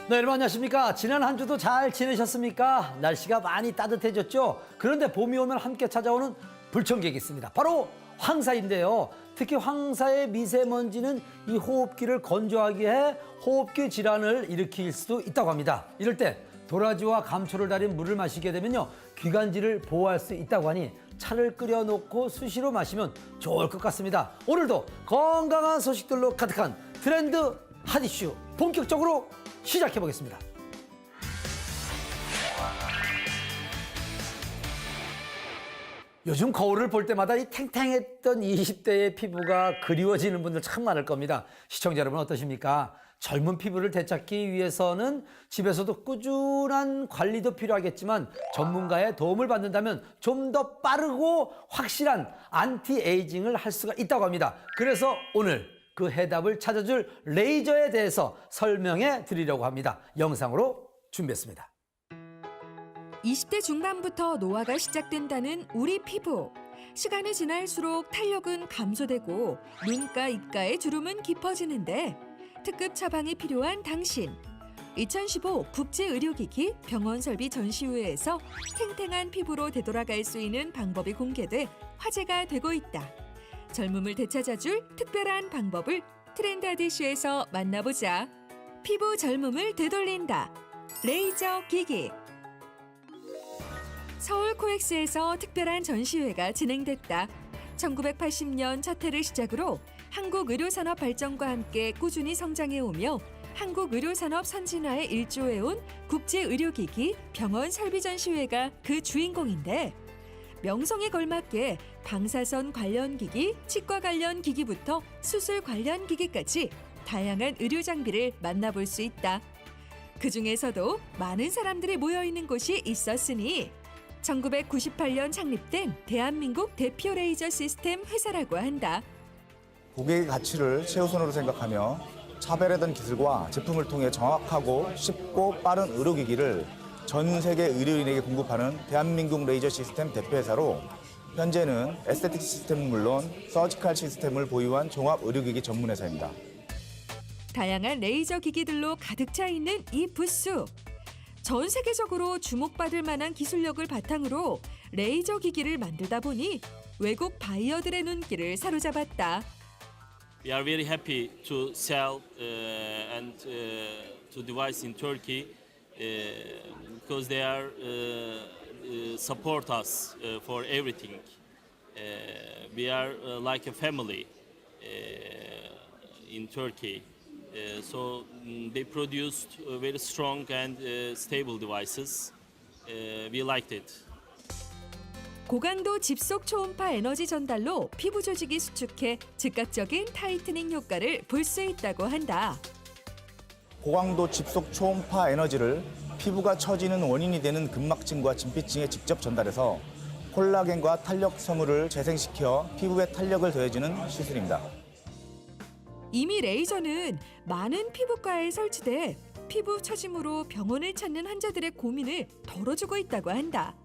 네, 여러분 안녕하십니까? 지난 한 주도 잘 지내셨습니까? 날씨가 많이 따뜻해졌죠? 그런데 봄이 오면 함께 찾아오는 불청객이 있습니다. 바로 황사인데요. 특히 황사의 미세먼지는 이 호흡기를 건조하게 해 호흡기 질환을 일으킬 수도 있다고 합니다. 이럴 때 도라지와 감초를 달인 물을 마시게 되면요, 귀관지를 보호할 수 있다고 하니 차를 끓여놓고 수시로 마시면 좋을 것 같습니다. 오늘도 건강한 소식들로 가득한 트렌드 핫 이슈 본격적으로 시작해 보겠습니다. 요즘 거울을 볼 때마다 이 탱탱했던 20대의 피부가 그리워지는 분들 참 많을 겁니다. 시청자 여러분 어떠십니까? 젊은 피부를 되찾기 위해서는 집에서도 꾸준한 관리도 필요하겠지만 전문가의 도움을 받는다면 좀 더 빠르고 확실한 안티에이징을 할 수가 있다고 합니다. 그래서 오늘 그 해답을 찾아줄 레이저에 대해서 설명해 드리려고 합니다. 영상으로 준비했습니다. 20대 중반부터 노화가 시작된다는 우리 피부. 시간이 지날수록 탄력은 감소되고 눈가, 입가의 주름은 깊어지는데 특급 처방이 필요한 당신. 2015 국제의료기기 병원설비 전시회에서 탱탱한 피부로 되돌아갈 수 있는 방법이 공개돼 화제가 되고 있다. 젊음을 되찾아줄 특별한 방법을 트렌드 아디쇼에서 만나보자. 피부 젊음을 되돌린다. 레이저 기기. 서울 코엑스에서 특별한 전시회가 진행됐다. 1980년 첫 해를 시작으로 한국 의료산업 발전과 함께 꾸준히 성장해오며 한국 의료산업 선진화에 일조해온 국제의료기기 병원 설비 전시회가 그 주인공인데 명성에 걸맞게 방사선 관련 기기, 치과 관련 기기부터 수술 관련 기기까지 다양한 의료 장비를 만나볼 수 있다. 그중에서도 많은 사람들이 모여있는 곳이 있었으니 1998년 창립된 대한민국 대표 레이저 시스템 회사라고 한다. 고객의 가치를 최우선으로 생각하며 차별화된 기술과 제품을 통해 정확하고 쉽고 빠른 의료기기를 전 세계 의료인에게 공급하는 대한민국 레이저 시스템 대표회사로 현재는 에스테틱 시스템은 물론 서지컬 시스템을 보유한 종합 의료기기 전문회사입니다. 다양한 레이저 기기들로 가득 차 있는 이 부스. 전 세계적으로 주목받을 만한 기술력을 바탕으로 레이저 기기를 만들다 보니 외국 바이어들의 눈길을 사로잡았다. We are very happy to sell and to device in Turkey because they are support us for everything. We are like a family in Turkey. So they produced very strong and stable devices. We liked it. 고강도 집속 초음파 에너지 전달로 피부 조직이 수축해 즉각적인 타이트닝 효과를 볼 수 있다고 한다. 고강도 집속 초음파 에너지를 피부가 처지는 원인이 되는 근막층과 진피층에 직접 전달해서 콜라겐과 탄력 섬유를 재생시켜 피부에 탄력을 더해주는 시술입니다. 이미 레이저는 많은 피부과에 설치돼 피부 처짐으로 병원을 찾는 환자들의 고민을 덜어주고 있다고 한다.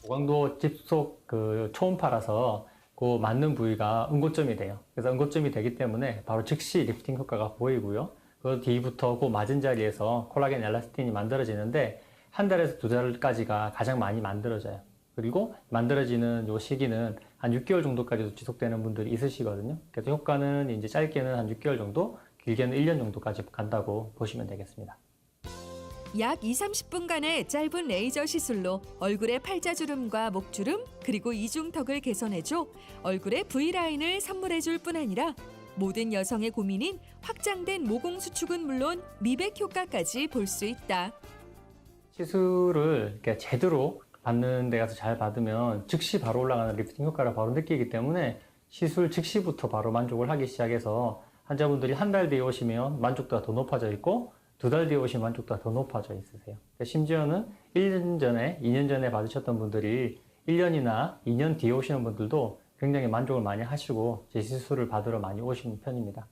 고강도 집속 초음파라서 그 맞는 부위가 응고점이 돼요. 그래서 응고점이 되기 때문에 바로 즉시 리프팅 효과가 보이고요. 그 뒤부터 그 맞은 자리에서 콜라겐 엘라스틴이 만들어지는데 한 달에서 두 달까지가 가장 많이 만들어져요. 그리고 만들어지는 요 시기는 한 6개월 정도까지도 지속되는 분들이 있으시거든요. 그래서 효과는 이제 짧게는 한 6개월 정도, 길게는 1년 정도까지 간다고 보시면 되겠습니다. 약 20-30분간의 짧은 레이저 시술로 얼굴의 팔자주름과 목주름 그리고 이중턱을 개선해줘 얼굴의 V라인을 선물해줄 뿐 아니라 모든 여성의 고민인 확장된 모공 수축은 물론 미백 효과까지 볼 수 있다. 시술을 이렇게 제대로 받는 데 가서 잘 받으면 즉시 바로 올라가는 리프팅 효과를 바로 느끼기 때문에 시술 즉시부터 바로 만족을 하기 시작해서 환자분들이 한 달 뒤에 오시면 만족도가 더 높아져 있고 두 달 뒤에 오시면 만족도가 더 높아져 있으세요. 심지어는 1년 전에, 2년 전에 받으셨던 분들이 1년이나 2년 뒤에 오시는 분들도 굉장히 만족을 많이 하시고 제 시술을 받으러 많이 오시는 편입니다.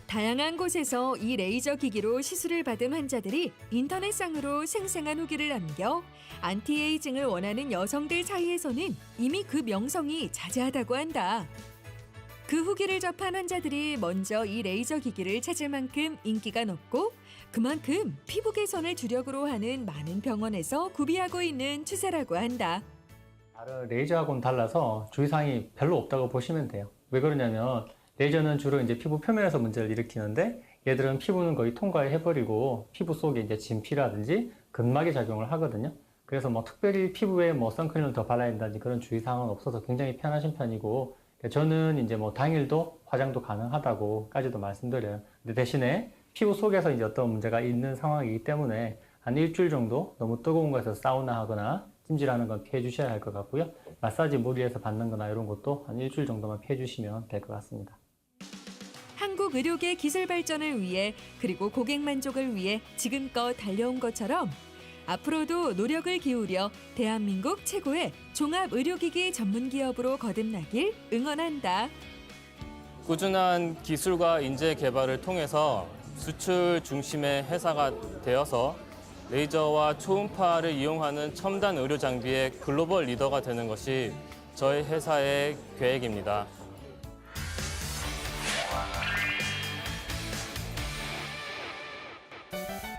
다양한 곳에서 이 레이저 기기로 시술을 받은 환자들이 인터넷상으로 생생한 후기를 남겨 안티에이징을 원하는 여성들 사이에서는 이미 그 명성이 자자하다고 한다. 그 후기를 접한 환자들이 먼저 이 레이저 기기를 찾을 만큼 인기가 높고 그만큼 피부 개선을 주력으로 하는 많은 병원에서 구비하고 있는 추세라고 한다. 다른 레이저하고는 달라서 주의사항이 별로 없다고 보시면 돼요. 왜 그러냐면 레이저는 주로 이제 피부 표면에서 문제를 일으키는데 얘들은 피부는 거의 통과해버리고 피부 속에 이제 진피라든지 근막이 작용을 하거든요. 그래서 뭐 특별히 피부에 뭐 선크림을 더 발라야 된다든지 그런 주의사항은 없어서 굉장히 편하신 편이고 저는 이제 뭐 당일도 화장도 가능하다고까지도 말씀드려요. 근데 대신에 피부 속에서 이제 어떤 문제가 있는 상황이기 때문에 한 일주일 정도 너무 뜨거운 곳에서 사우나 하거나 찜질하는 건 피해 주셔야 할 것 같고요. 마사지 물 위에서 받는 거나 이런 것도 한 일주일 정도만 피해 주시면 될 것 같습니다. 한국 의료계 기술 발전을 위해 그리고 고객 만족을 위해 지금껏 달려온 것처럼 앞으로도 노력을 기울여 대한민국 최고의 종합 의료기기 전문 기업으로 거듭나길 응원한다. 꾸준한 기술과 인재 개발을 통해서 수출 중심의 회사가 되어서 레이저와 초음파를 이용하는 첨단 의료 장비의 글로벌 리더가 되는 것이 저희 회사의 계획입니다.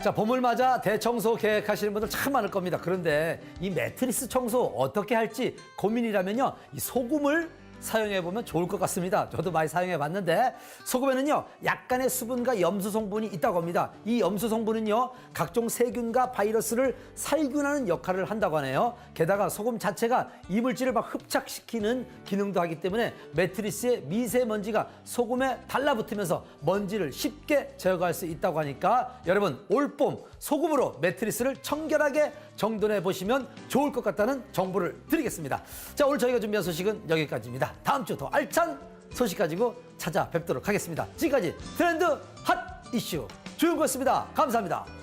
자, 봄을 맞아 대청소 계획하시는 분들 참 많을 겁니다. 그런데 이 매트리스 청소 어떻게 할지 고민이라면요, 이 소금을 사용해보면 좋을 것 같습니다. 저도 많이 사용해봤는데 소금에는요 약간의 수분과 염수 성분이 있다고 합니다. 이 염수 성분은요 각종 세균과 바이러스를 살균하는 역할을 한다고 하네요. 게다가 소금 자체가 이물질을 막 흡착시키는 기능도 하기 때문에 매트리스에 미세먼지가 소금에 달라붙으면서 먼지를 쉽게 제거할 수 있다고 하니까 여러분 올봄 소금으로 매트리스를 청결하게 정돈해 보시면 좋을 것 같다는 정보를 드리겠습니다. 자, 오늘 저희가 준비한 소식은 여기까지입니다. 다음 주 더 알찬 소식 가지고 찾아뵙도록 하겠습니다. 지금까지 트렌드 핫 이슈 주윤구였습니다. 감사합니다.